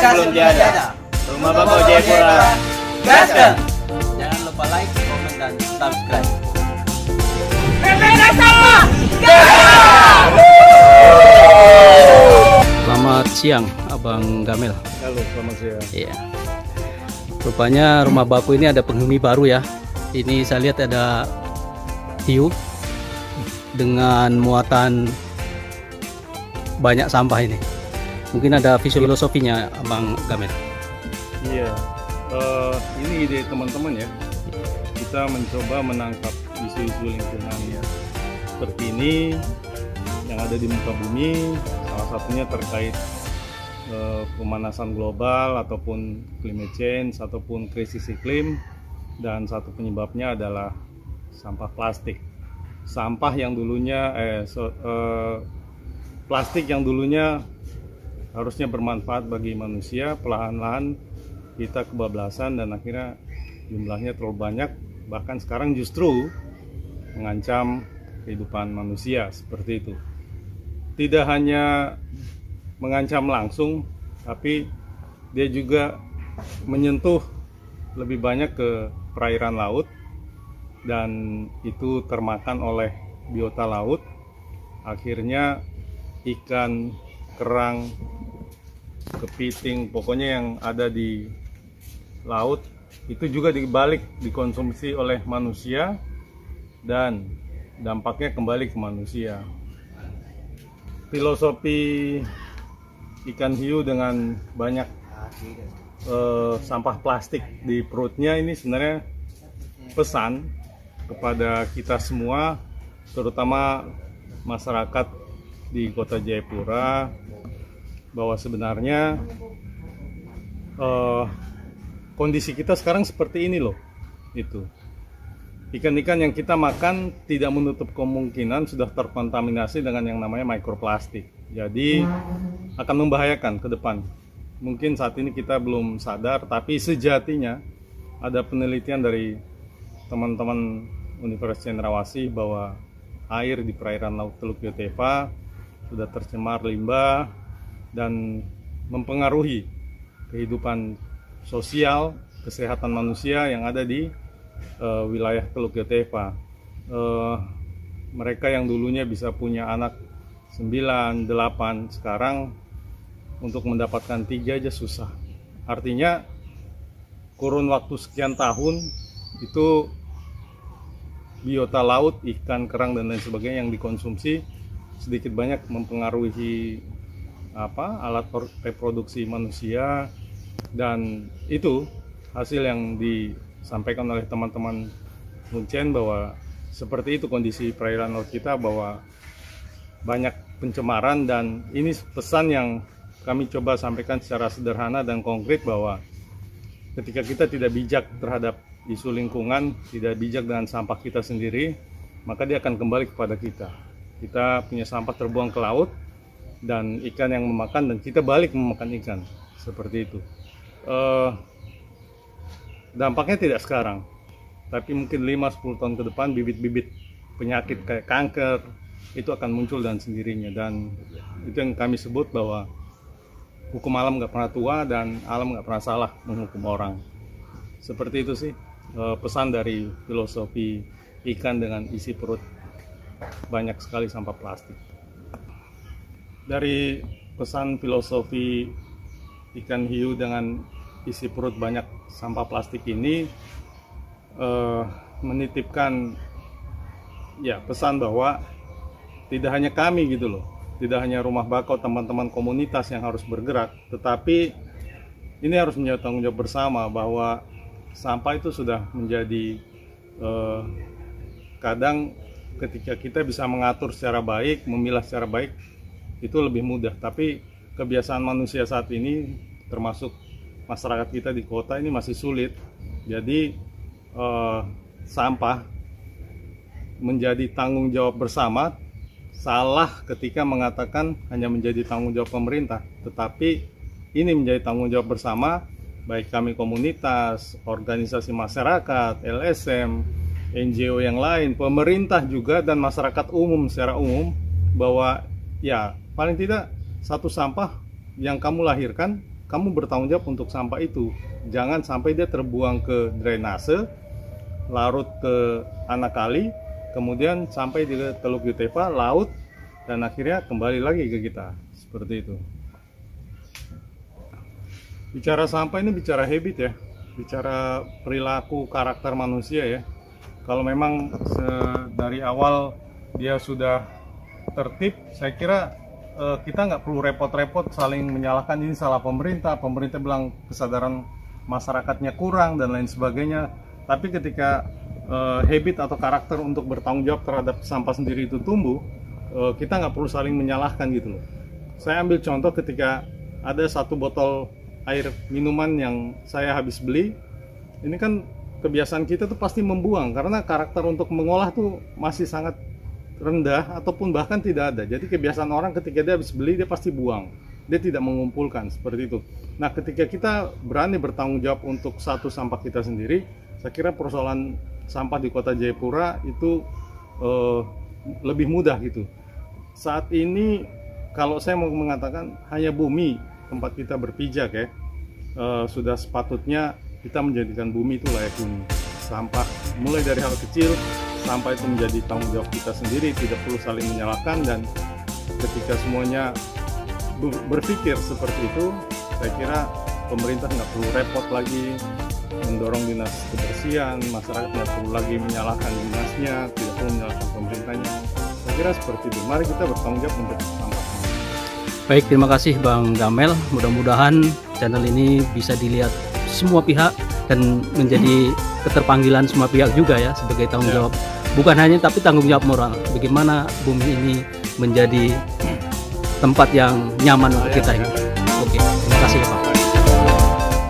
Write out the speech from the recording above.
belum tiada. Rumah Bakau Jayapura, gaskan! Jangan lupa like, komen, dan subscribe. Selamat siang, Abang Gamel. Halo, selamat siang. Iya. Rupanya rumah baku ini ada penghuni baru ya. Ini saya lihat ada hiu dengan muatan banyak sampah ini. Mungkin ada filosofinya, Abang Gamel. Iya, ini ide teman-teman ya. Kita mencoba menangkap isu-isu lingkungan ya. Seperti ini yang ada di muka bumi, salah satunya terkait pemanasan global ataupun climate change ataupun krisis iklim, dan satu penyebabnya adalah sampah plastik. Sampah yang dulunya plastik yang dulunya harusnya bermanfaat bagi manusia, perlahan-lahan kita kebablasan dan akhirnya jumlahnya terlalu banyak, bahkan sekarang justru mengancam kehidupan manusia seperti itu. Tidak hanya mengancam langsung, tapi dia juga menyentuh lebih banyak ke perairan laut, dan itu termakan oleh biota laut. Akhirnya ikan, kerang, kepiting, pokoknya yang ada di laut itu juga dibalik dikonsumsi oleh manusia dan dampaknya kembali ke manusia. Filosofi ikan hiu dengan banyak sampah plastik di perutnya ini sebenarnya pesan kepada kita semua, terutama masyarakat di Kota Jayapura, bahwa sebenarnya kondisi kita sekarang seperti ini loh. Itu ikan-ikan yang kita makan tidak menutup kemungkinan sudah terkontaminasi dengan yang namanya mikroplastik. Jadi akan membahayakan ke depan. Mungkin saat ini kita belum sadar, tapi sejatinya ada penelitian dari teman-teman Universitas Cendrawasih bahwa air di perairan Laut Teluk Yotefa sudah tercemar limbah dan mempengaruhi kehidupan sosial, kesehatan manusia yang ada di wilayah Teluk Yotefa. Mereka yang dulunya bisa punya anak 9, 8, sekarang untuk mendapatkan 3 aja susah. Artinya kurun waktu sekian tahun itu biota laut, ikan, kerang, dan lain sebagainya yang dikonsumsi sedikit banyak mempengaruhi alat reproduksi manusia, dan itu hasil yang disampaikan oleh teman-teman Munchen bahwa seperti itu kondisi perairan laut kita, bahwa banyak pencemaran. Dan ini pesan yang kami coba sampaikan secara sederhana dan konkret, bahwa ketika kita tidak bijak terhadap isu lingkungan, tidak bijak dengan sampah kita sendiri, maka dia akan kembali kepada kita. Kita punya sampah terbuang ke laut dan ikan yang memakan, dan kita balik memakan ikan. Seperti itu. Dampaknya tidak sekarang, tapi mungkin 5-10 tahun ke depan bibit-bibit penyakit kayak kanker itu akan muncul dengan sendirinya. Dan itu yang kami sebut bahwa hukum alam nggak pernah tua dan alam nggak pernah salah menghukum orang. Seperti itu sih pesan dari filosofi ikan dengan isi perut banyak sekali sampah plastik. Dari pesan filosofi ikan hiu dengan isi perut banyak sampah plastik ini menitipkan ya pesan bahwa tidak hanya kami gitu loh, tidak hanya Rumah Bakau, teman-teman komunitas yang harus bergerak, tetapi ini harus menjadi tanggung jawab bersama, bahwa sampah itu sudah menjadi kadang ketika kita bisa mengatur secara baik, memilah secara baik, itu lebih mudah. Tapi kebiasaan manusia saat ini, termasuk masyarakat kita di kota ini, masih sulit. Jadi sampah menjadi tanggung jawab bersama. Salah ketika mengatakan hanya menjadi tanggung jawab pemerintah, tetapi ini menjadi tanggung jawab bersama, baik kami komunitas, organisasi masyarakat, LSM, NGO yang lain, pemerintah juga, dan masyarakat umum secara umum, bahwa ya paling tidak satu sampah yang kamu lahirkan kamu bertanggung jawab untuk sampah itu. Jangan sampai dia terbuang ke drainase, larut ke anak kali, kemudian sampai di Teluk Yutefa, laut, dan akhirnya kembali lagi ke kita. Seperti itu. Bicara sampah ini bicara habit ya, bicara perilaku karakter manusia ya. Kalau memang dari awal dia sudah tertib, saya kira kita nggak perlu repot-repot saling menyalahkan ini salah pemerintah bilang kesadaran masyarakatnya kurang dan lain sebagainya. Tapi ketika habit atau karakter untuk bertanggung jawab terhadap sampah sendiri itu tumbuh, kita nggak perlu saling menyalahkan gitu loh. Saya ambil contoh ketika ada satu botol air minuman yang saya habis beli, ini kan kebiasaan kita tuh pasti membuang karena karakter untuk mengolah tuh masih sangat rendah ataupun bahkan tidak ada. Jadi kebiasaan orang ketika dia habis beli dia pasti buang, dia tidak mengumpulkan seperti itu. Nah ketika kita berani bertanggung jawab untuk satu sampah kita sendiri, saya kira persoalan sampah di kota Jayapura itu lebih mudah gitu. Saat ini kalau saya mau mengatakan hanya bumi tempat kita berpijak ya, sudah sepatutnya kita menjadikan bumi itu layak huni. Sampah mulai dari hal kecil, sampah itu menjadi tanggung jawab kita sendiri, tidak perlu saling menyalahkan. Dan ketika semuanya berpikir seperti itu, saya kira pemerintah nggak perlu repot lagi mendorong dinas kebersihan, masyarakat nggak perlu lagi menyalahkan dinasnya, tidak perlu menyalahkan pemerintahnya. Saya kira seperti itu. Mari kita bertanggung jawab untuk sampah. Baik, terima kasih Bang Gamel. Mudah-mudahan channel ini bisa dilihat semua pihak dan menjadi keterpanggilan semua pihak juga ya sebagai tanggung jawab. Bukan hanya tapi tanggung jawab moral. Bagaimana bumi ini menjadi tempat yang nyaman untuk kita ini. Oke, terima kasih Pak.